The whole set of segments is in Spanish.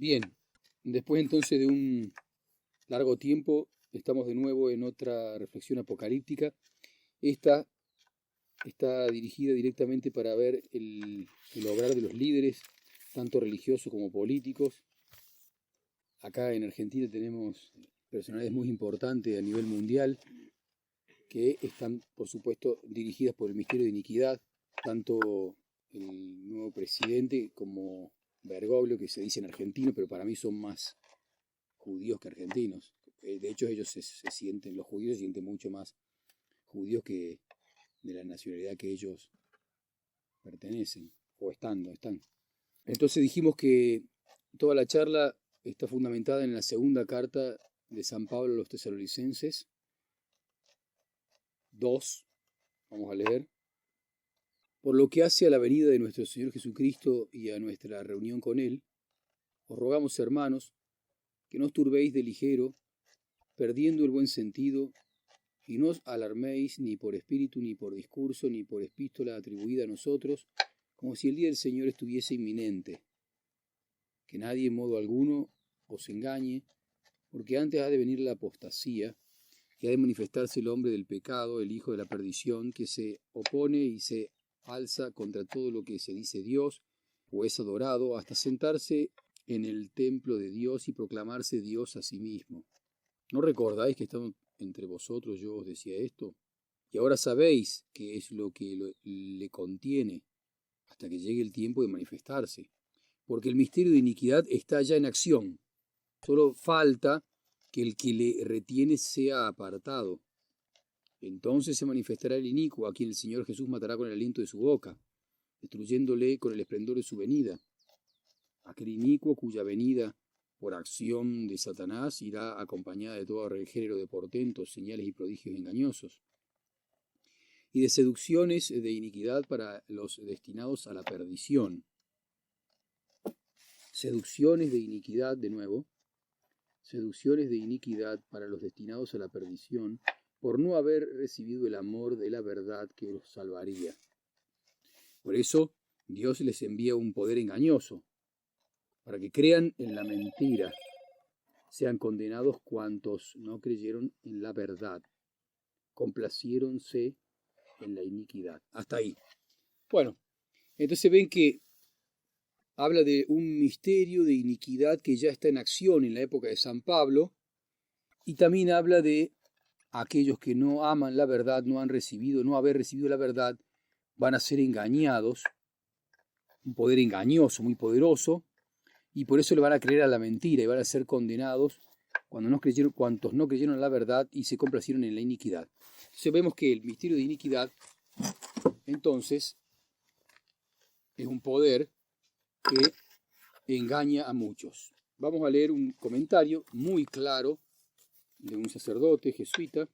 Bien, después entonces de un largo tiempo, estamos de nuevo en otra reflexión apocalíptica. Esta está dirigida directamente para ver el obrar de los líderes, tanto religiosos como políticos. Acá en Argentina tenemos personalidades muy importantes a nivel mundial que están, por supuesto, dirigidas por el misterio de iniquidad, tanto el nuevo presidente como Bergoglio, que se dice en argentino, pero para mí son más judíos que argentinos. De hecho, ellos los judíos se sienten mucho más judíos que de la nacionalidad que ellos pertenecen, o están. Entonces dijimos que toda la charla está fundamentada en la segunda carta de San Pablo a los Tesalonicenses 2, vamos a leer. Por lo que hace a la venida de nuestro Señor Jesucristo y a nuestra reunión con Él, os rogamos, hermanos, que no os turbéis de ligero, perdiendo el buen sentido, y no os alarméis ni por espíritu, ni por discurso, ni por epístola atribuida a nosotros, como si el día del Señor estuviese inminente. Que nadie en modo alguno os engañe, porque antes ha de venir la apostasía, y ha de manifestarse el hombre del pecado, el hijo de la perdición, que se opone y se alza contra todo lo que se dice Dios, o es adorado, hasta sentarse en el templo de Dios y proclamarse Dios a sí mismo. ¿No recordáis que estando entre vosotros yo os decía esto? Y ahora sabéis qué es lo que le contiene, hasta que llegue el tiempo de manifestarse. Porque el misterio de iniquidad está ya en acción. Solo falta que el que le retiene sea apartado. Entonces se manifestará el inicuo, a quien el Señor Jesús matará con el aliento de su boca, destruyéndole con el esplendor de su venida. Aquel inicuo cuya venida por acción de Satanás irá acompañada de todo género de portentos, señales y prodigios engañosos, y de seducciones de iniquidad para los destinados a la perdición. Seducciones de iniquidad, de nuevo, seducciones de iniquidad para los destinados a la perdición, por no haber recibido el amor de la verdad que los salvaría. Por eso Dios les envía un poder engañoso, para que crean en la mentira, sean condenados cuantos no creyeron en la verdad, complaciéronse en la iniquidad. Hasta ahí. Bueno, entonces ven que habla de un misterio de iniquidad que ya está en acción en la época de San Pablo, y también habla de aquellos que no aman la verdad, no haber recibido la verdad, van a ser engañados, un poder engañoso, muy poderoso, y por eso le van a creer a la mentira y van a ser condenados cuantos no creyeron en la verdad y se complacieron en la iniquidad. Entonces vemos que el misterio de iniquidad, entonces, es un poder que engaña a muchos. Vamos a leer un comentario muy claro de un sacerdote jesuita,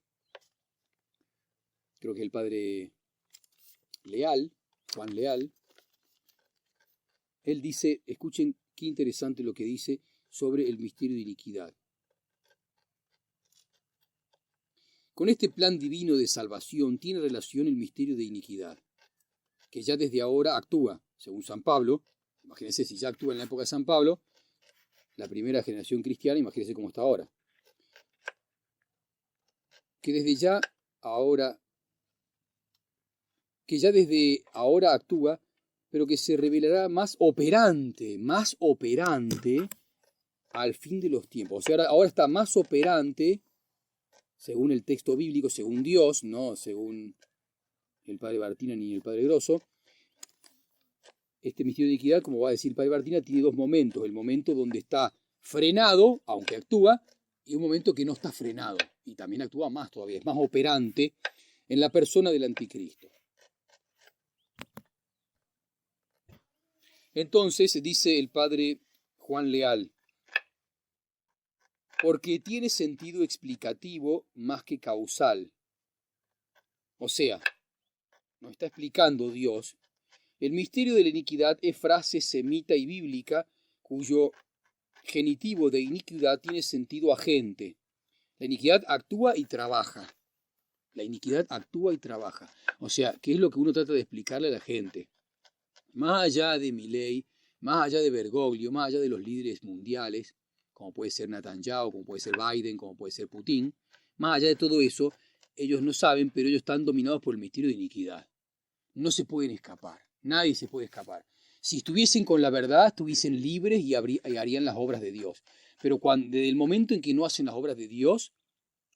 creo que es el padre Leal, Juan Leal. Él dice, escuchen qué interesante lo que dice sobre el misterio de iniquidad. Con este plan divino de salvación tiene relación el misterio de iniquidad, que ya desde ahora actúa, según San Pablo. Imagínense si ya actúa en la época de San Pablo, la primera generación cristiana, imagínense cómo está ahora. Que ya desde ahora actúa, pero que se revelará más operante al fin de los tiempos. O sea, ahora está más operante, según el texto bíblico, según Dios, no según el padre Bartina ni el padre Grosso. Este misterio de iniquidad, como va a decir el padre Bartina, tiene dos momentos. El momento donde está frenado, aunque actúa, y un momento que no está frenado, y también actúa más todavía, es más operante en la persona del anticristo. Entonces, dice el padre Juan Leal, porque tiene sentido explicativo más que causal. O sea, nos está explicando Dios. El misterio de la iniquidad es frase semita y bíblica cuyo genitivo de iniquidad tiene sentido agente. La iniquidad actúa y trabaja. O sea, ¿qué es lo que uno trata de explicarle a la gente? Más allá de mi ley, más allá de Bergoglio, más allá de los líderes mundiales, como puede ser Netanyahu, como puede ser Biden, como puede ser Putin, más allá de todo eso, ellos no saben, pero ellos están dominados por el misterio de iniquidad. No se pueden escapar, nadie se puede escapar. Si estuviesen con la verdad, estuviesen libres y harían las obras de Dios. Pero desde el momento en que no hacen las obras de Dios,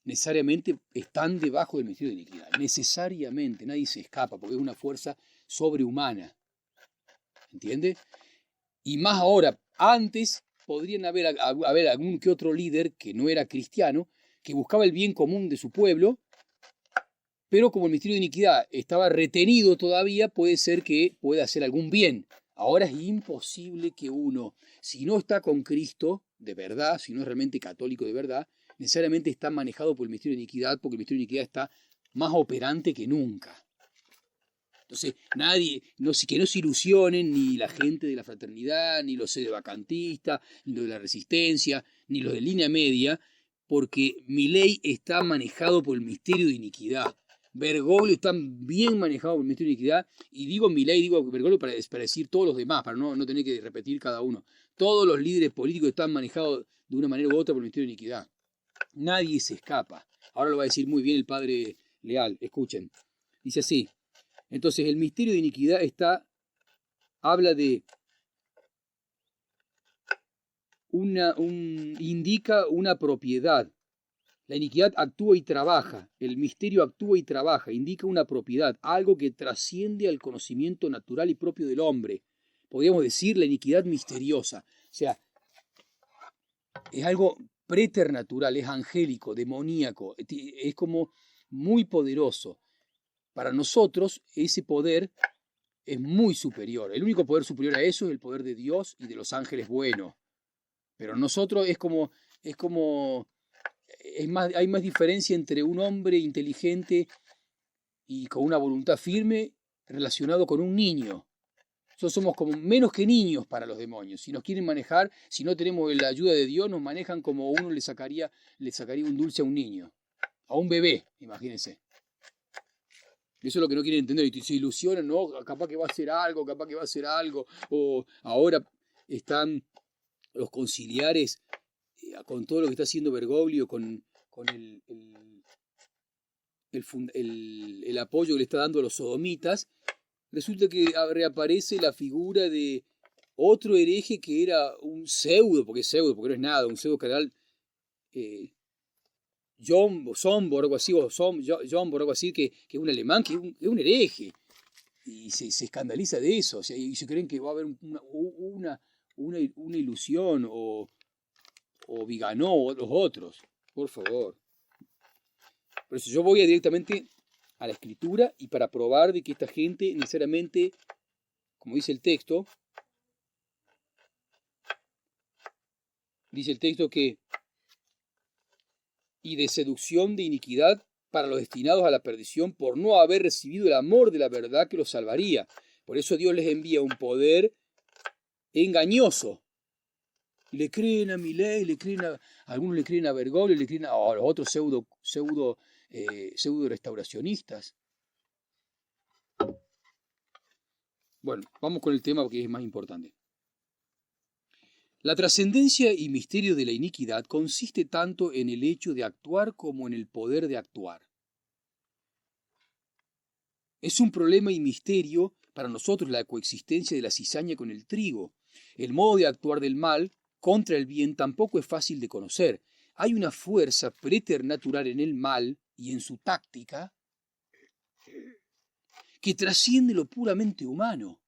necesariamente están debajo del misterio de iniquidad. Necesariamente, nadie se escapa, porque es una fuerza sobrehumana. ¿Entiende? Y más ahora, antes podrían haber algún que otro líder que no era cristiano, que buscaba el bien común de su pueblo, pero como el misterio de iniquidad estaba retenido todavía, puede ser que pueda hacer algún bien. Ahora es imposible que uno, si no está con Cristo de verdad, si no es realmente católico de verdad, necesariamente está manejado por el misterio de iniquidad, porque el misterio de iniquidad está más operante que nunca. Entonces, que no se ilusionen ni la gente de la fraternidad, ni los sedevacantistas, ni los de la resistencia, ni los de línea media, porque Milei está manejado por el misterio de iniquidad. Bergoglio está bien manejado por el misterio de iniquidad, y digo Milei, digo Bergoglio para decir todos los demás, para no tener que repetir cada uno. Todos los líderes políticos están manejados de una manera u otra por el misterio de iniquidad. Nadie se escapa. Ahora lo va a decir muy bien el padre Leal, escuchen. Dice así. Entonces el misterio de iniquidad habla de indica una propiedad. La iniquidad actúa y trabaja, el misterio actúa y trabaja, indica una propiedad, algo que trasciende al conocimiento natural y propio del hombre. Podríamos decir la iniquidad misteriosa. O sea, es algo preternatural, es angélico, demoníaco, es como muy poderoso. Para nosotros ese poder es muy superior. El único poder superior a eso es el poder de Dios y de los ángeles buenos. Pero nosotros hay más diferencia entre un hombre inteligente y con una voluntad firme relacionado con un niño. Nosotros somos como menos que niños para los demonios. Si nos quieren manejar, si no tenemos la ayuda de Dios, nos manejan como uno le sacaría un dulce a un niño, a un bebé, imagínense. Eso es lo que no quieren entender, y se ilusionan, no, capaz que va a hacer algo, o ahora están los conciliares con todo lo que está haciendo Bergoglio, con el apoyo que le está dando a los sodomitas. Resulta que reaparece la figura de otro hereje que era un pseudo, porque no es nada, un pseudo cardenal, Schomburg, algo así, que es un alemán, que es un hereje, y se escandaliza de eso, o sea, y se creen que va a haber una ilusión, o Viganó, o los otros, por favor. Por eso yo voy directamente a la escritura, y para probar de que esta gente necesariamente, como dice el texto que y de seducción de iniquidad para los destinados a la perdición por no haber recibido el amor de la verdad que los salvaría. Por eso Dios les envía un poder engañoso. Le creen a Milei, algunos le creen a Bergoglio, le creen a los otros pseudo restauracionistas. Bueno, vamos con el tema porque es más importante. La trascendencia y misterio de la iniquidad consiste tanto en el hecho de actuar como en el poder de actuar. Es un problema y misterio para nosotros la coexistencia de la cizaña con el trigo. El modo de actuar del mal contra el bien tampoco es fácil de conocer. Hay una fuerza preternatural en el mal y en su táctica que trasciende lo puramente humano.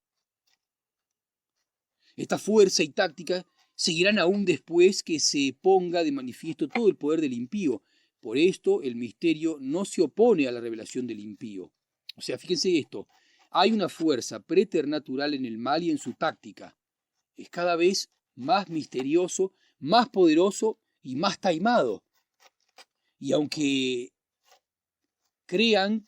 Esta fuerza y táctica seguirán aún después que se ponga de manifiesto todo el poder del impío. Por esto el misterio no se opone a la revelación del impío. O sea, fíjense esto, hay una fuerza preternatural en el mal y en su táctica. Es cada vez más misterioso, más poderoso y más taimado. Y aunque crean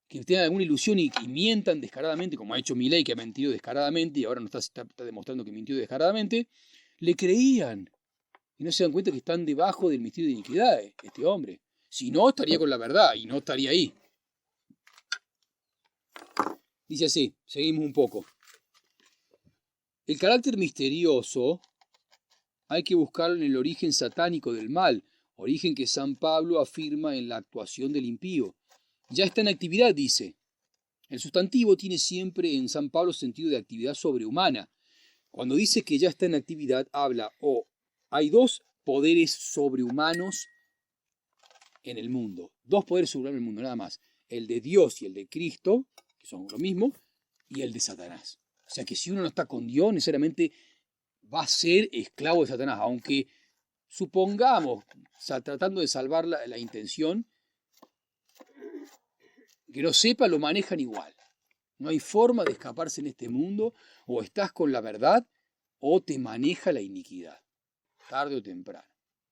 que tengan alguna ilusión y mientan descaradamente, como ha hecho Milei, que ha mentido descaradamente y ahora nos está demostrando que mintió descaradamente, le creían. Y no se dan cuenta que están debajo del misterio de iniquidad, este hombre. Si no, estaría con la verdad y no estaría ahí. Dice así, seguimos un poco. El carácter misterioso hay que buscarlo en el origen satánico del mal, origen que San Pablo afirma en la actuación del impío. Ya está en actividad, dice. El sustantivo tiene siempre en San Pablo sentido de actividad sobrehumana. Cuando dice que ya está en actividad, habla hay dos poderes sobrehumanos en el mundo. Dos poderes sobrehumanos en el mundo, nada más. El de Dios y el de Cristo, que son lo mismo, y el de Satanás. O sea que si uno no está con Dios, necesariamente va a ser esclavo de Satanás, aunque supongamos, tratando de salvar la intención, que no sepa, lo manejan igual. No hay forma de escaparse en este mundo, o estás con la verdad, o te maneja la iniquidad, tarde o temprano,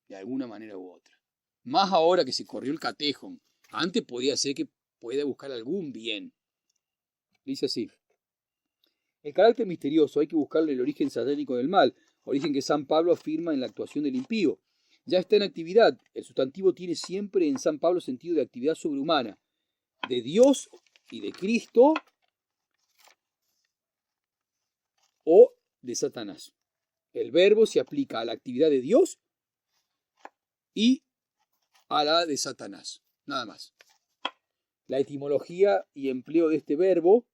de alguna manera u otra. Más ahora que se corrió el catejón, antes podía ser que pueda buscar algún bien. Dice así: el carácter misterioso hay que buscarle el origen satánico del mal, origen que San Pablo afirma en la actuación del impío. Ya está en actividad. El sustantivo tiene siempre en San Pablo sentido de actividad sobrehumana, de Dios y de Cristo o de Satanás. El verbo se aplica a la actividad de Dios y a la de Satanás, nada más. La etimología y empleo de este verbo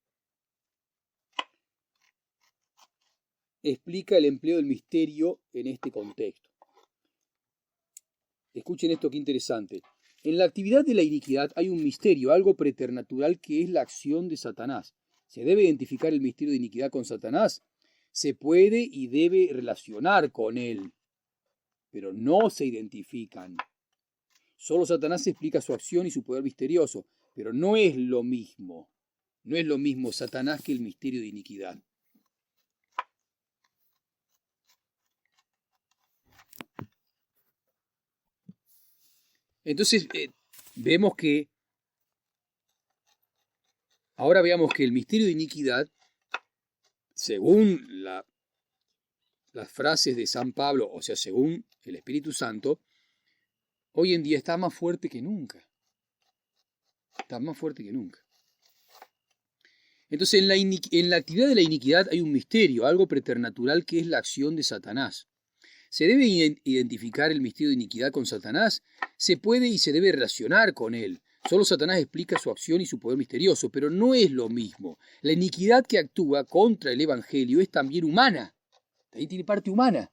explica el empleo del misterio en este contexto. Escuchen esto, qué interesante. En la actividad de la iniquidad hay un misterio, algo preternatural, que es la acción de Satanás. ¿Se debe identificar el misterio de iniquidad con Satanás? Se puede y debe relacionar con él, pero no se identifican. Solo Satanás explica su acción y su poder misterioso, pero no es lo mismo. No es lo mismo Satanás que el misterio de iniquidad. Entonces, ahora veamos que el misterio de iniquidad, según las frases de San Pablo, o sea, según el Espíritu Santo, hoy en día está más fuerte que nunca. Está más fuerte que nunca. Entonces, en la actividad de la iniquidad hay un misterio, algo preternatural, que es la acción de Satanás. ¿Se debe identificar el misterio de iniquidad con Satanás? Se puede y se debe relacionar con él. Solo Satanás explica su acción y su poder misterioso, pero no es lo mismo. La iniquidad que actúa contra el Evangelio es también humana. Ahí tiene parte humana.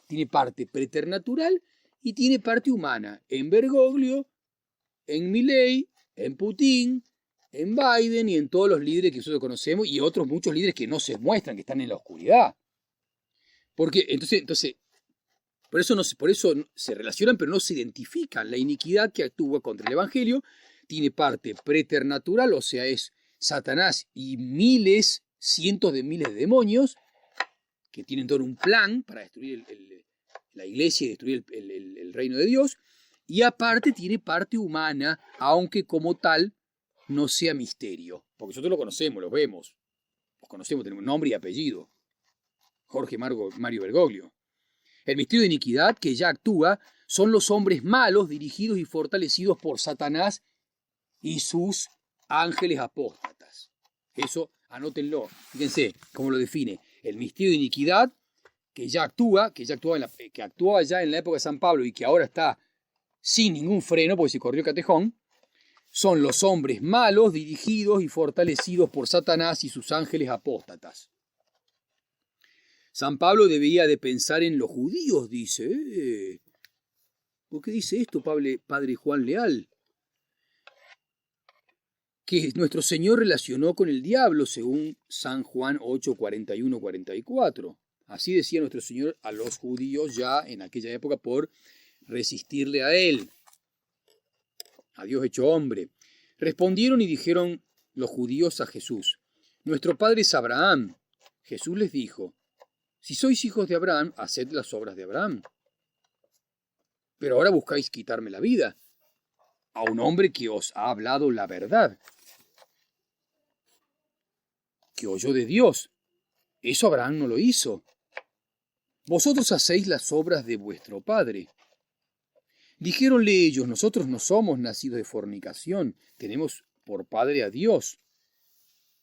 Tiene parte preternatural y tiene parte humana. En Bergoglio, en Milei, en Putin, en Biden y en todos los líderes que nosotros conocemos y otros muchos líderes que no se muestran, que están en la oscuridad. Porque entonces por eso se relacionan, pero no se identifican. La iniquidad que actúa contra el Evangelio tiene parte preternatural, o sea, es Satanás y cientos de miles de demonios que tienen todo un plan para destruir la iglesia y destruir el reino de Dios. Y aparte tiene parte humana, aunque como tal no sea misterio. Porque nosotros lo conocemos, lo vemos. Los conocemos, tenemos nombre y apellido. Jorge Mario Bergoglio. El misterio de iniquidad que ya actúa son los hombres malos dirigidos y fortalecidos por Satanás y sus ángeles apóstatas. Eso anótenlo. Fíjense cómo lo define. El misterio de iniquidad que actuaba ya en la época de San Pablo y que ahora está sin ningún freno porque se corrió el catejón, son los hombres malos dirigidos y fortalecidos por Satanás y sus ángeles apóstatas. San Pablo debía de pensar en los judíos, dice. ¿Por qué dice esto, padre Juan Leal? Que nuestro Señor relacionó con el diablo, según San Juan 8, 41, 44. Así decía nuestro Señor a los judíos ya en aquella época por resistirle a Él, a Dios hecho hombre. Respondieron y dijeron los judíos a Jesús: nuestro padre es Abraham. Jesús les dijo: si sois hijos de Abraham, haced las obras de Abraham. Pero ahora buscáis quitarme la vida, a un hombre que os ha hablado la verdad, que oyó de Dios. Eso Abraham no lo hizo. Vosotros hacéis las obras de vuestro padre. Dijéronle ellos: nosotros no somos nacidos de fornicación, tenemos por padre a Dios.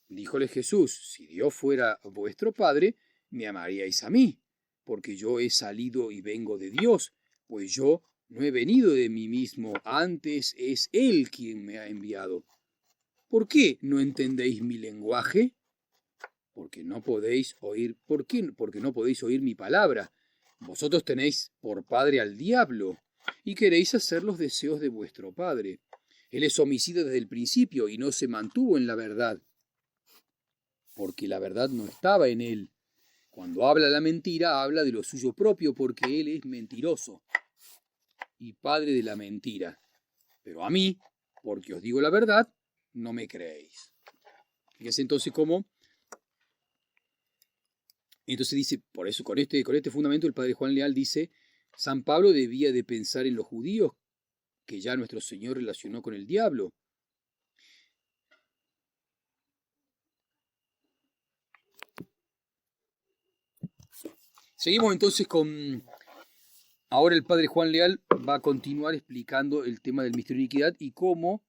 Díjole Jesús: si Dios fuera vuestro padre, me amaríais a mí, porque yo he salido y vengo de Dios, pues yo no he venido de mí mismo, antes es Él quien me ha enviado. ¿Por qué no entendéis mi lenguaje? Porque no podéis oír. ¿Por qué? Porque no podéis oír mi palabra. Vosotros tenéis por padre al diablo, y queréis hacer los deseos de vuestro padre. Él es homicida desde el principio, y no se mantuvo en la verdad, porque la verdad no estaba en él. Cuando habla la mentira, habla de lo suyo propio, porque él es mentiroso y padre de la mentira. Pero a mí, porque os digo la verdad, no me creéis. Fíjense entonces cómo. Entonces dice, por eso con este fundamento el padre Juan Leal dice, San Pablo debía de pensar en los judíos, que ya nuestro Señor relacionó con el diablo. Seguimos entonces con. Ahora el padre Juan Leal va a continuar explicando el tema del misterio de iniquidad y cómo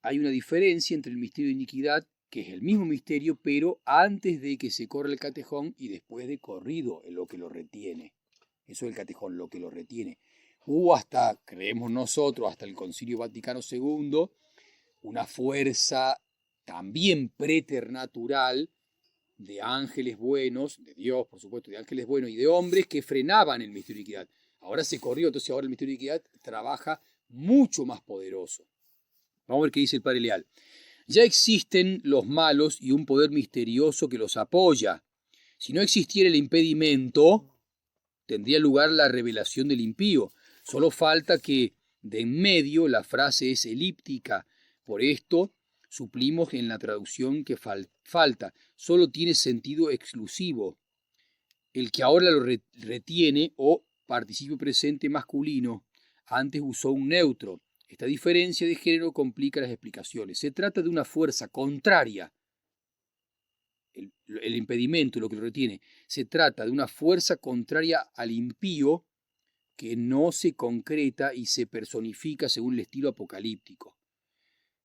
hay una diferencia entre el misterio de iniquidad, que es el mismo misterio, pero antes de que se corra el catejón y después de corrido, en lo que lo retiene. Eso es el catejón, lo que lo retiene. Hubo hasta, creemos nosotros, hasta el Concilio Vaticano II, una fuerza también preternatural de ángeles buenos, de Dios, por supuesto, de ángeles buenos y de hombres que frenaban el misterio de iniquidad. Ahora se corrió, entonces ahora el misterio de iniquidad trabaja mucho más poderoso. Vamos a ver qué dice el padre Leal. Ya existen los malos y un poder misterioso que los apoya. Si no existiera el impedimento, tendría lugar la revelación del impío. Solo falta que de en medio la frase es elíptica. Por esto suplimos en la traducción que falta. Solo tiene sentido exclusivo. El que ahora lo retiene o participio presente masculino, antes usó un neutro. Esta diferencia de género complica las explicaciones. Se trata de una fuerza contraria. El impedimento, lo que lo retiene, se trata de una fuerza contraria al impío que no se concreta y se personifica según el estilo apocalíptico.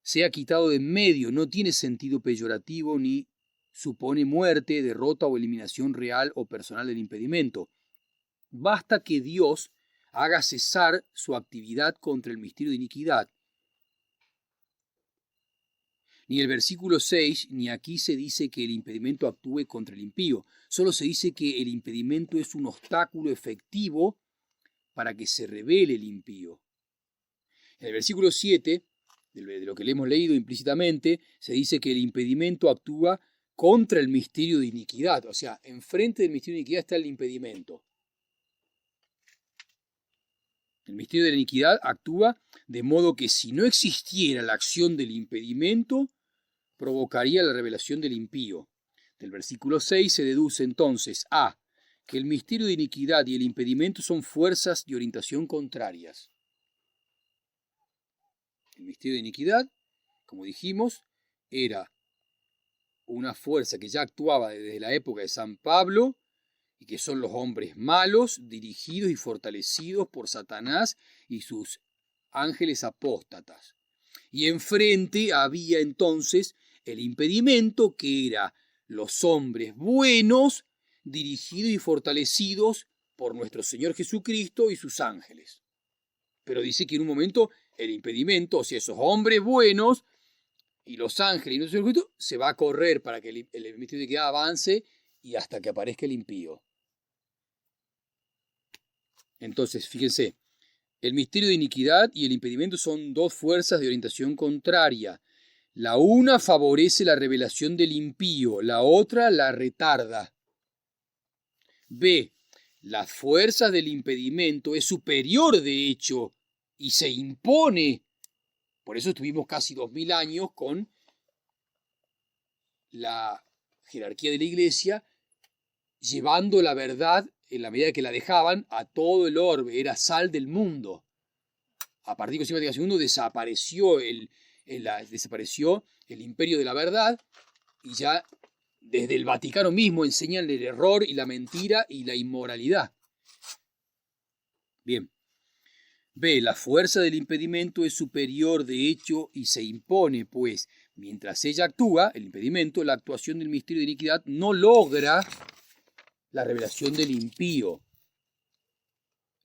Se ha quitado de en medio, no tiene sentido peyorativo ni supone muerte, derrota o eliminación real o personal del impedimento. Basta que Dios haga cesar su actividad contra el misterio de iniquidad. Ni el versículo 6, ni aquí se dice que el impedimento actúe contra el impío. Solo se dice que el impedimento es un obstáculo efectivo para que se revele el impío. En el versículo 7, de lo que le hemos leído implícitamente, se dice que el impedimento actúa contra el misterio de iniquidad. O sea, enfrente del misterio de iniquidad está el impedimento. El misterio de la iniquidad actúa de modo que si no existiera la acción del impedimento, provocaría la revelación del impío. Del versículo 6 se deduce entonces a que el misterio de iniquidad y el impedimento son fuerzas de orientación contrarias. El misterio de iniquidad, como dijimos, era una fuerza que ya actuaba desde la época de San Pablo y que son los hombres malos, dirigidos y fortalecidos por Satanás y sus ángeles apóstatas. Y enfrente había entonces el impedimento, que era los hombres buenos, dirigidos y fortalecidos por nuestro Señor Jesucristo y sus ángeles. Pero dice que en un momento el impedimento, o sea, esos hombres buenos y los ángeles y nuestro Señor Jesucristo, se va a correr para que el misterio de iniquidad avance y hasta que aparezca el impío. Entonces, fíjense, el misterio de iniquidad y el impedimento son dos fuerzas de orientación contraria. La una favorece la revelación del impío, la otra la retarda. B. La fuerza del impedimento es superior de hecho y se impone. Por eso estuvimos casi 2000 años con la jerarquía de la Iglesia llevando la verdad, en la medida que la dejaban, a todo el orbe. Era sal del mundo. A partir del Concilio Vaticano II desapareció el imperio de la verdad y ya desde el Vaticano mismo enseñan el error y la mentira y la inmoralidad. Bien. B. La fuerza del impedimento es superior de hecho y se impone, pues, mientras ella actúa, el impedimento, la actuación del misterio de iniquidad no logra la revelación del impío.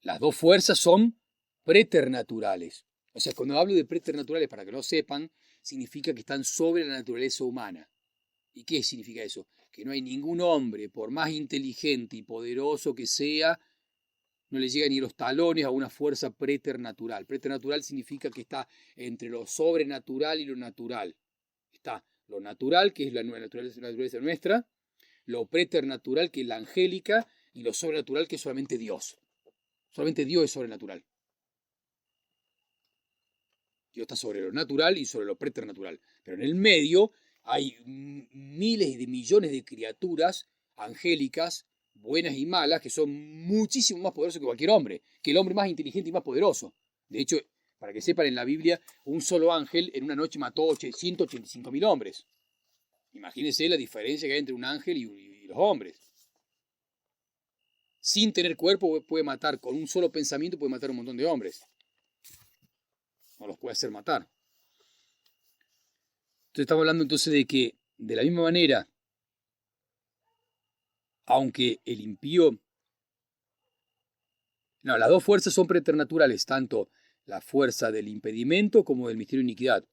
Las dos fuerzas son preternaturales. O sea, cuando hablo de preternaturales, para que lo sepan, significa que están sobre la naturaleza humana. ¿Y qué significa eso? Que no hay ningún hombre, por más inteligente y poderoso que sea, no le llega ni los talones a una fuerza preternatural. Preternatural significa que está entre lo sobrenatural y lo natural. Está lo natural, que es la naturaleza nuestra, lo preternatural, que es la angélica, y lo sobrenatural, que es solamente Dios. Solamente Dios es sobrenatural. Dios está sobre lo natural y sobre lo preternatural. Pero en el medio hay miles de millones de criaturas angélicas, buenas y malas, que son muchísimo más poderosos que cualquier hombre, que el hombre más inteligente y más poderoso. De hecho, para que sepan, en la Biblia, un solo ángel en una noche mató 185.000 hombres. Imagínense la diferencia que hay entre un ángel y los hombres. Sin tener cuerpo puede matar, con un solo pensamiento puede matar a un montón de hombres. No los puede hacer matar. Entonces estamos hablando entonces de que, de la misma manera, aunque el impío... No, las dos fuerzas son preternaturales, tanto la fuerza del impedimento como del misterio de iniquidad,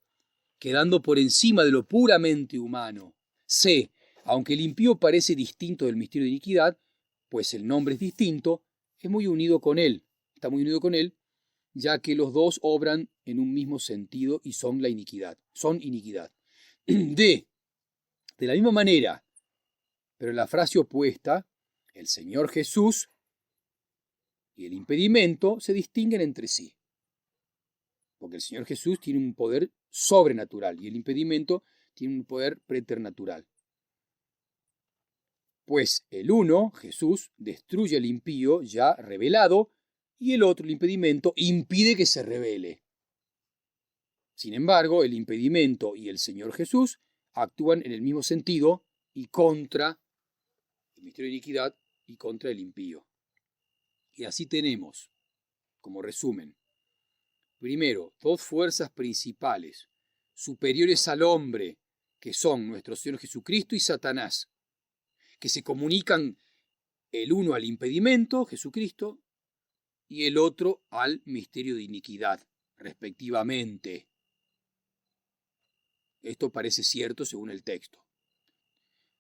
quedando por encima de lo puramente humano. C. Aunque el impío parece distinto del misterio de iniquidad, pues el nombre es distinto, es muy unido con él, está muy unido con él, ya que los dos obran en un mismo sentido y son la iniquidad, son iniquidad. D. De la misma manera, pero en la frase opuesta, el Señor Jesús y el impedimento se distinguen entre sí. Porque el Señor Jesús tiene un poder sobrenatural y el impedimento tiene un poder preternatural. Pues el uno, Jesús, destruye al impío ya revelado, y el otro, el impedimento, impide que se revele. Sin embargo, el impedimento y el Señor Jesús actúan en el mismo sentido y contra el misterio de iniquidad y contra el impío. Y así tenemos, como resumen, primero, dos fuerzas principales, superiores al hombre, que son nuestro Señor Jesucristo y Satanás, que se comunican el uno al impedimento, Jesucristo, y el otro al misterio de iniquidad, respectivamente. Esto parece cierto según el texto.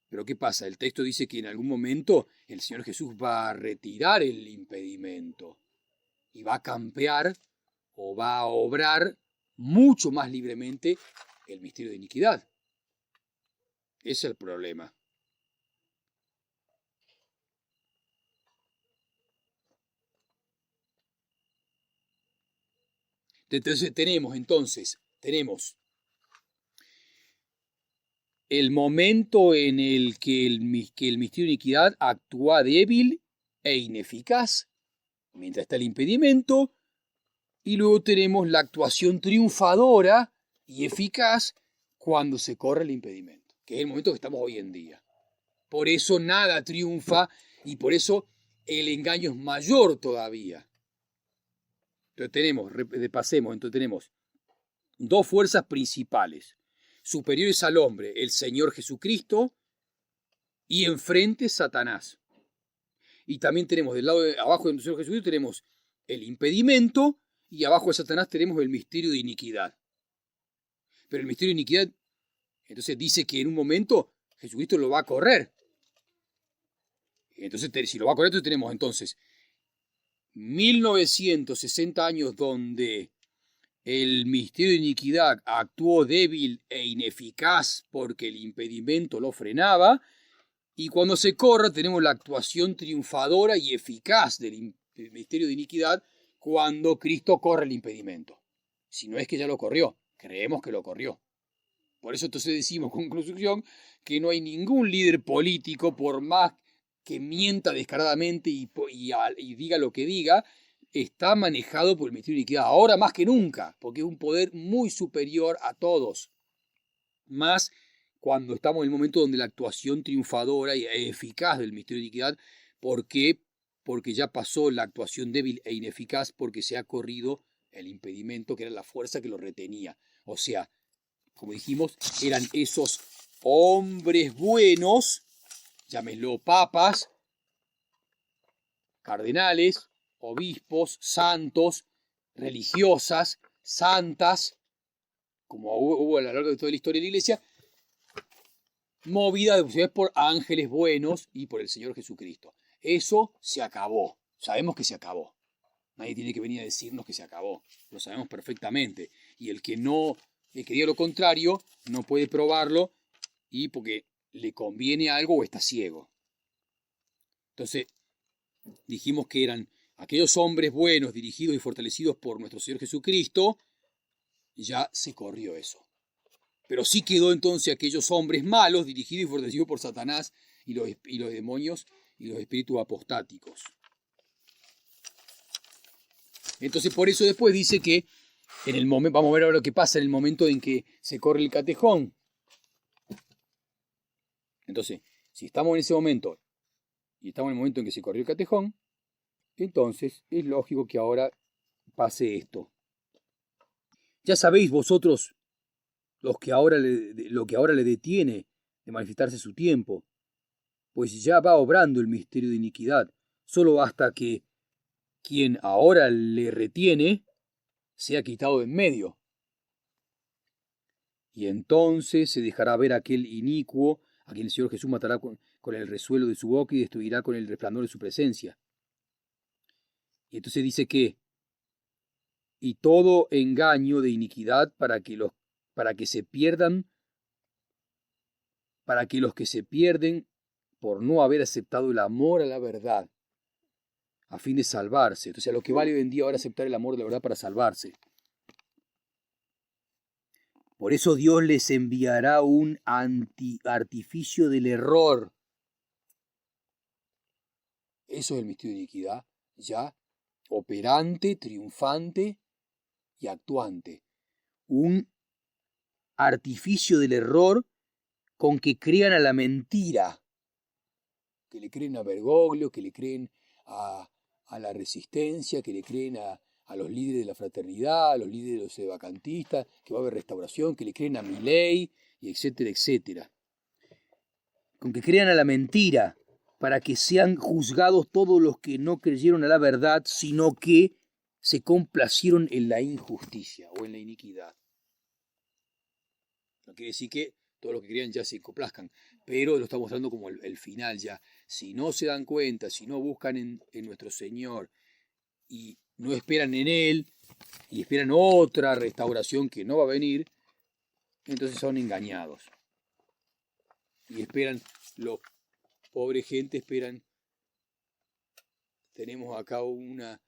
Pero ¿qué pasa? El texto dice que en algún momento el Señor Jesús va a retirar el impedimento y va a campear o va a obrar mucho más libremente el misterio de iniquidad. Ese es el problema. Entonces tenemos el momento en el que el misterio de iniquidad actúa débil e ineficaz, mientras está el impedimento, y luego tenemos la actuación triunfadora y eficaz cuando se corre el impedimento, que es el momento que estamos hoy en día. Por eso nada triunfa y por eso el engaño es mayor todavía. Entonces tenemos dos fuerzas principales, superiores al hombre, el Señor Jesucristo, y enfrente Satanás. Y también tenemos del lado de abajo del Señor Jesucristo tenemos el impedimento, y abajo de Satanás tenemos el misterio de iniquidad. Pero el misterio de iniquidad, entonces dice que en un momento Jesucristo lo va a correr. Entonces, si lo va a correr, tenemos entonces 1960 años donde el misterio de iniquidad actuó débil e ineficaz porque el impedimento lo frenaba, y cuando se corra tenemos la actuación triunfadora y eficaz del misterio de iniquidad cuando Cristo corre el impedimento. Si no es que ya lo corrió, creemos que lo corrió. Por eso entonces decimos, conclusión, que no hay ningún líder político, por más que mienta descaradamente y diga lo que diga, está manejado por el misterio de iniquidad, ahora más que nunca, porque es un poder muy superior a todos. Más cuando estamos en el momento donde la actuación triunfadora y eficaz del misterio de iniquidad, ¿por qué? Porque ya pasó la actuación débil e ineficaz, porque se ha corrido el impedimento, que era la fuerza que lo retenía. O sea, como dijimos, eran esos hombres buenos, llámenlo papas, cardenales, obispos, santos, religiosas, santas, como hubo a lo largo de toda la historia de la Iglesia, movida por ángeles buenos y por el Señor Jesucristo. Eso se acabó. Sabemos que se acabó. Nadie tiene que venir a decirnos que se acabó. Lo sabemos perfectamente. Y el que diga lo contrario, no puede probarlo y porque le conviene algo o está ciego. Entonces, dijimos que eran aquellos hombres buenos, dirigidos y fortalecidos por nuestro Señor Jesucristo. Ya se corrió eso. Pero sí quedó entonces aquellos hombres malos, dirigidos y fortalecidos por Satanás y los demonios y los espíritus apostáticos. Entonces por eso después dice que en el momento, vamos a ver ahora lo que pasa en el momento en que se corre el catejón. Entonces, si estamos en ese momento y estamos en el momento en que se corrió el catejón, entonces es lógico que ahora pase esto. Ya sabéis vosotros lo que ahora le detiene de manifestarse su tiempo, pues ya va obrando el misterio de iniquidad, solo hasta que quien ahora le retiene sea quitado de en medio. Y entonces se dejará ver aquel inicuo a quien el Señor Jesús matará con el resuelo de su boca y destruirá con el resplandor de su presencia. Y entonces dice que y todo engaño de iniquidad para que los que se pierdan, para que los que se pierden por no haber aceptado el amor a la verdad, a fin de salvarse. Entonces, a lo que vale hoy en día ahora aceptar el amor de la verdad para salvarse. Por eso Dios les enviará un artificio del error. Eso es el misterio de iniquidad, ya operante, triunfante y actuante. Un artificio del error con que crean a la mentira, que le creen a Bergoglio, que le creen a la resistencia, que le creen a los líderes de la fraternidad, a los líderes de los sedevacantistas, que va a haber restauración, que le creen a Milei, y etcétera, etcétera. Con que crean a la mentira, para que sean juzgados todos los que no creyeron a la verdad, sino que se complacieron en la injusticia o en la iniquidad. No quiere decir que todos los que crean ya se complazcan, pero lo está mostrando como el final ya. Si no se dan cuenta, si no buscan en nuestro Señor y no esperan en Él y esperan otra restauración que no va a venir, entonces son engañados. Y esperan, los pobres gente esperan. Tenemos acá una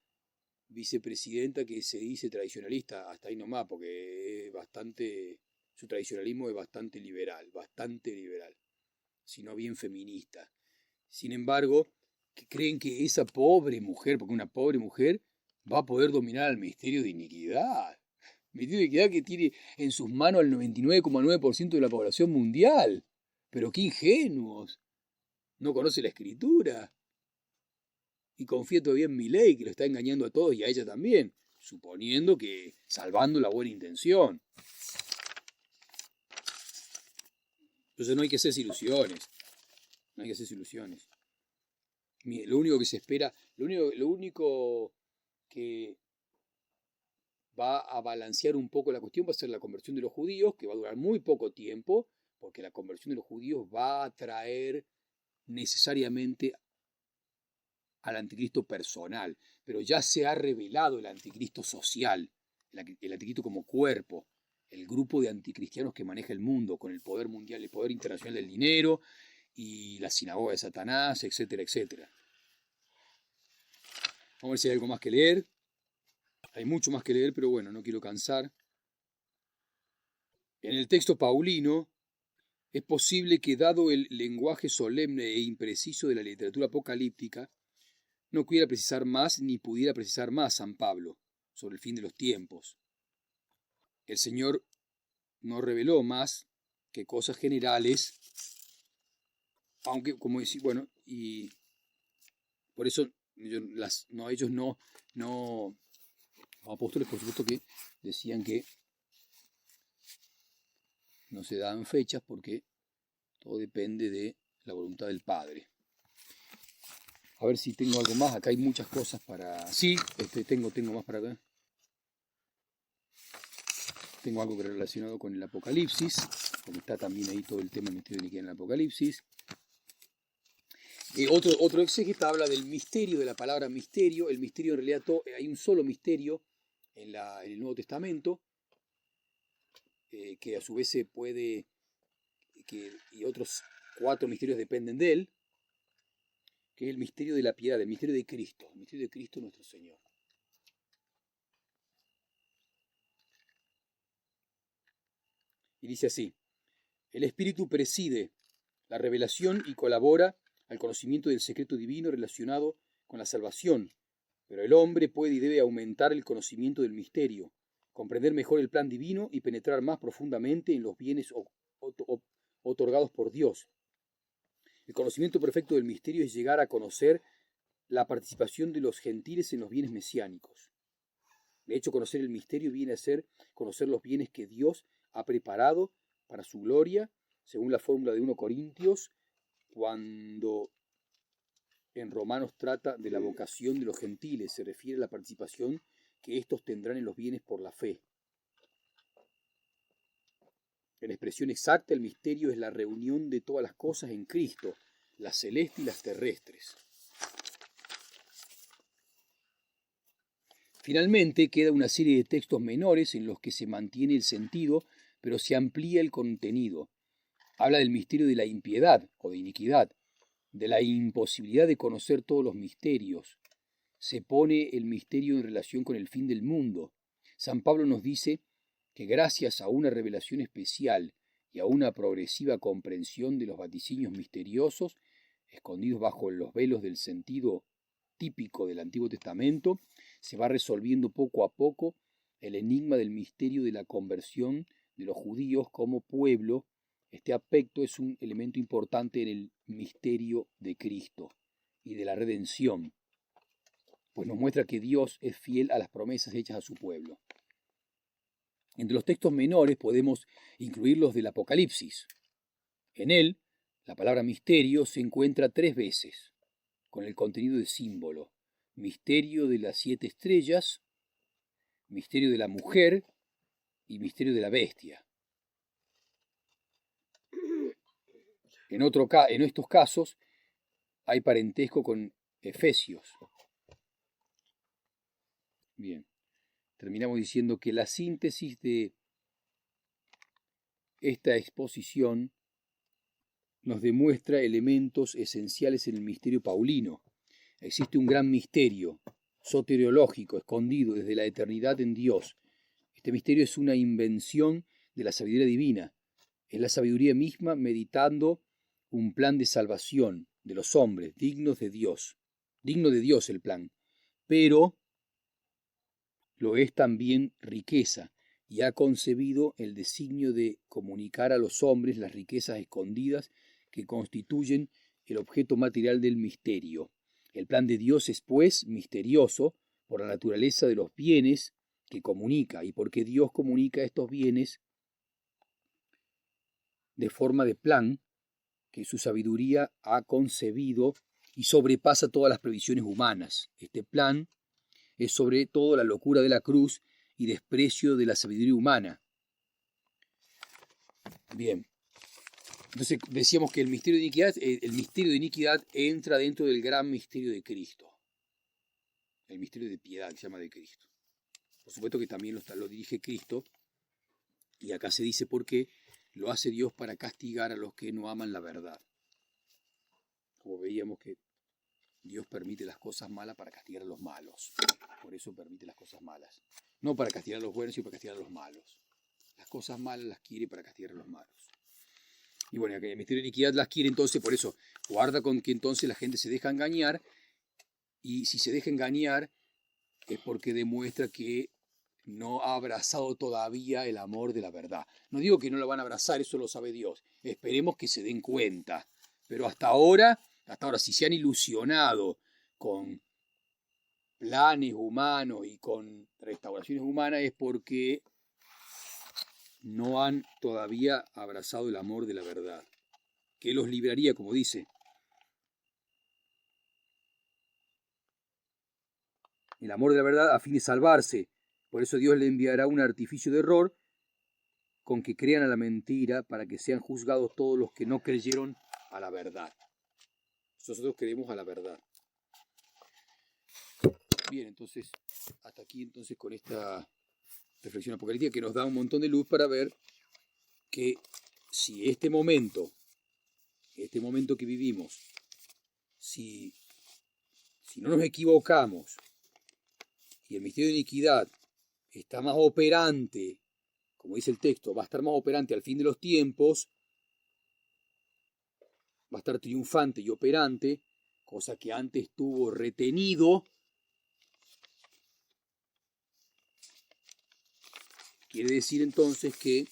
vicepresidenta que se dice tradicionalista, hasta ahí nomás, porque es bastante, su tradicionalismo es bastante liberal, sino bien feminista. Sin embargo, que creen que esa pobre mujer, porque una pobre mujer, va a poder dominar el misterio de iniquidad. Misterio de iniquidad que tiene en sus manos al 99,9% de la población mundial. Pero qué ingenuos. No conoce la escritura. Y confía todavía en Milei, que lo está engañando a todos y a ella también, suponiendo que salvando la buena intención. Entonces no hay que hacerse ilusiones. No hay que hacerse ilusiones. Lo único que se espera, lo único que va a balancear un poco la cuestión va a ser la conversión de los judíos, que va a durar muy poco tiempo, porque la conversión de los judíos va a traer necesariamente al anticristo personal, pero ya se ha revelado el anticristo social, el anticristo como cuerpo, el grupo de anticristianos que maneja el mundo con el poder mundial, el poder internacional del dinero y la sinagoga de Satanás, etcétera, etcétera. Vamos a ver si hay algo más que leer. Hay mucho más que leer, pero bueno, no quiero cansar. En el texto paulino es posible que, dado el lenguaje solemne e impreciso de la literatura apocalíptica, no pudiera precisar más ni pudiera precisar más San Pablo sobre el fin de los tiempos. El Señor no reveló más que cosas generales, aunque, como decir, bueno, y por eso los apóstoles, por supuesto, que decían que no se daban fechas porque todo depende de la voluntad del Padre. A ver si tengo algo más. Acá hay muchas cosas para... Sí, tengo más para acá. Tengo algo relacionado con el Apocalipsis, porque está también ahí todo el tema del misterio de iniquidad en el Apocalipsis. Otro exégeta habla del misterio, de la palabra misterio. El misterio en realidad hay un solo misterio en el Nuevo Testamento, que a su vez se puede, y otros 4 misterios dependen de él, que es el misterio de la piedad, el misterio de Cristo nuestro Señor. Y dice así: el Espíritu preside la revelación y colabora al conocimiento del secreto divino relacionado con la salvación, pero el hombre puede y debe aumentar el conocimiento del misterio, comprender mejor el plan divino y penetrar más profundamente en los bienes otorgados por Dios. El conocimiento perfecto del misterio es llegar a conocer la participación de los gentiles en los bienes mesiánicos. De hecho, conocer el misterio viene a ser conocer los bienes que Dios ha preparado para su gloria, según la fórmula de 1 Corintios, cuando en Romanos trata de la vocación de los gentiles, se refiere a la participación que éstos tendrán en los bienes por la fe. En expresión exacta, el misterio es la reunión de todas las cosas en Cristo, las celestes y las terrestres. Finalmente, queda una serie de textos menores en los que se mantiene el sentido, pero se amplía el contenido. Habla del misterio de la impiedad o de iniquidad, de la imposibilidad de conocer todos los misterios. Se pone el misterio en relación con el fin del mundo. San Pablo nos dice que gracias a una revelación especial y a una progresiva comprensión de los vaticinios misteriosos, escondidos bajo los velos del sentido típico del Antiguo Testamento, se va resolviendo poco a poco el enigma del misterio de la conversión de los judíos como pueblo. Este aspecto es un elemento importante en el misterio de Cristo y de la redención, pues nos muestra que Dios es fiel a las promesas hechas a su pueblo. Entre los textos menores podemos incluir los del Apocalipsis. En él, la palabra misterio se encuentra 3 veces, con el contenido de símbolo: misterio de las 7 estrellas, misterio de la mujer y misterio de la bestia. En estos casos hay parentesco con Efesios. Bien, terminamos diciendo que la síntesis de esta exposición nos demuestra elementos esenciales en el misterio paulino. Existe un gran misterio soteriológico escondido desde la eternidad en Dios. Este misterio es una invención de la sabiduría divina. Es la sabiduría misma meditando un plan de salvación de los hombres, dignos de Dios. Digno de Dios el plan. Pero lo es también riqueza, y ha concebido el designio de comunicar a los hombres las riquezas escondidas que constituyen el objeto material del misterio. El plan de Dios es, pues, misterioso por la naturaleza de los bienes que comunica, y porque Dios comunica estos bienes de forma de plan que su sabiduría ha concebido y sobrepasa todas las previsiones humanas. Este plan es sobre todo la locura de la cruz y desprecio de la sabiduría humana. Bien, entonces decíamos que el misterio de iniquidad entra dentro del gran misterio de Cristo, el misterio de piedad que se llama de Cristo. Por supuesto que también lo dirige Cristo, y acá se dice por qué lo hace Dios para castigar a los que no aman la verdad. Como veíamos que Dios permite las cosas malas para castigar a los malos. Por eso permite las cosas malas. No para castigar a los buenos, sino para castigar a los malos. Las cosas malas las quiere para castigar a los malos. Y bueno, el misterio de iniquidad las quiere, entonces por eso guarda con que entonces la gente se deja engañar, y si se deja engañar es porque demuestra que no ha abrazado todavía el amor de la verdad. No digo que no lo van a abrazar, eso lo sabe Dios. Esperemos que se den cuenta. Pero hasta ahora, si se han ilusionado con planes humanos y con restauraciones humanas, es porque no han todavía abrazado el amor de la verdad, que los libraría, como dice el amor de la verdad a fin de salvarse. Por eso Dios le enviará un artificio de error con que crean a la mentira para que sean juzgados todos los que no creyeron a la verdad. Nosotros creemos a la verdad. Bien, entonces, hasta aquí entonces con esta reflexión apocalíptica que nos da un montón de luz para ver que si este momento que vivimos, si no nos equivocamos y el misterio de iniquidad está más operante, como dice el texto, va a estar más operante al fin de los tiempos, va a estar triunfante y operante, cosa que antes estuvo retenido, quiere decir entonces que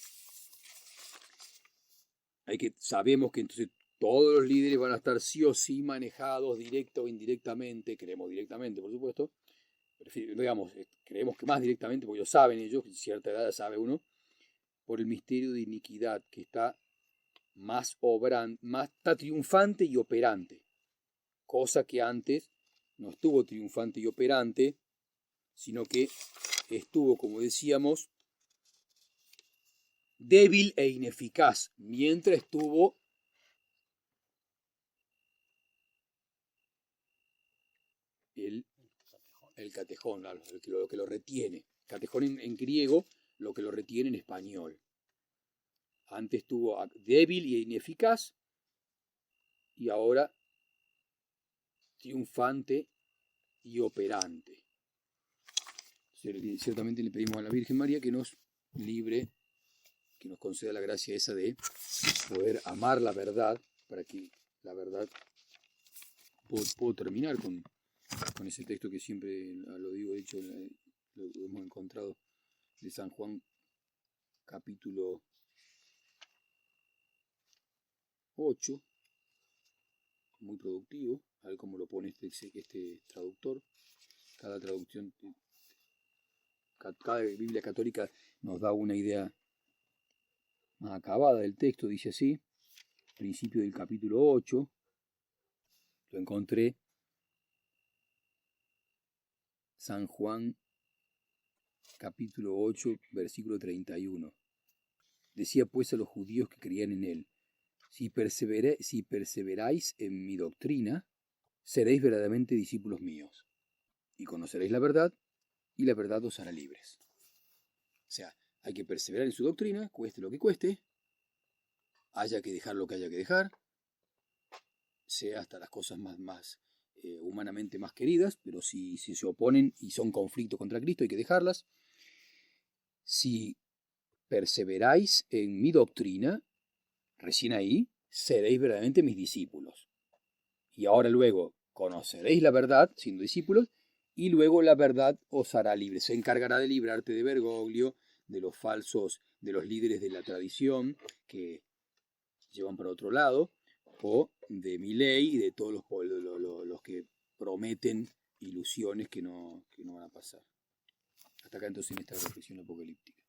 sabemos que entonces todos los líderes van a estar sí o sí manejados directa o indirectamente, creemos directamente por supuesto, pero digamos, creemos que más directamente, porque ellos saben, en cierta edad ya sabe uno, por el misterio de iniquidad que está está triunfante y operante, cosa que antes no estuvo triunfante y operante, sino que estuvo, como decíamos, débil e ineficaz, mientras estuvo el catejón, lo que lo retiene. Catejón en griego, lo que lo retiene en español. Antes estuvo débil y ineficaz, y ahora triunfante y operante. Ciertamente le pedimos a la Virgen María que nos libre, que nos conceda la gracia esa de poder amar la verdad, para que la verdad... Puedo terminar con ese texto que siempre lo digo, de hecho lo hemos encontrado, de San Juan capítulo 8, muy productivo, a ver cómo lo pone este traductor. Cada traducción, cada Biblia católica nos da una idea más acabada del texto. Dice así, principio del capítulo 8, lo encontré, San Juan capítulo 8, versículo 31. Decía pues a los judíos que creían en él: si perseveráis en mi doctrina, seréis verdaderamente discípulos míos, y conoceréis la verdad, y la verdad os hará libres. O sea, hay que perseverar en su doctrina, cueste lo que cueste, haya que dejar lo que haya que dejar, sea hasta las cosas más humanamente más queridas, pero si se oponen y son conflictos contra Cristo, hay que dejarlas. Si perseveráis en mi doctrina, recién ahí seréis verdaderamente mis discípulos. Y ahora luego conoceréis la verdad, siendo discípulos, y luego la verdad os hará libres. Se encargará de librarte de Bergoglio, de los falsos, de los líderes de la tradición que llevan para otro lado, o de Milei y de todos los que prometen ilusiones que no van a pasar. Hasta acá entonces en esta reflexión apocalíptica.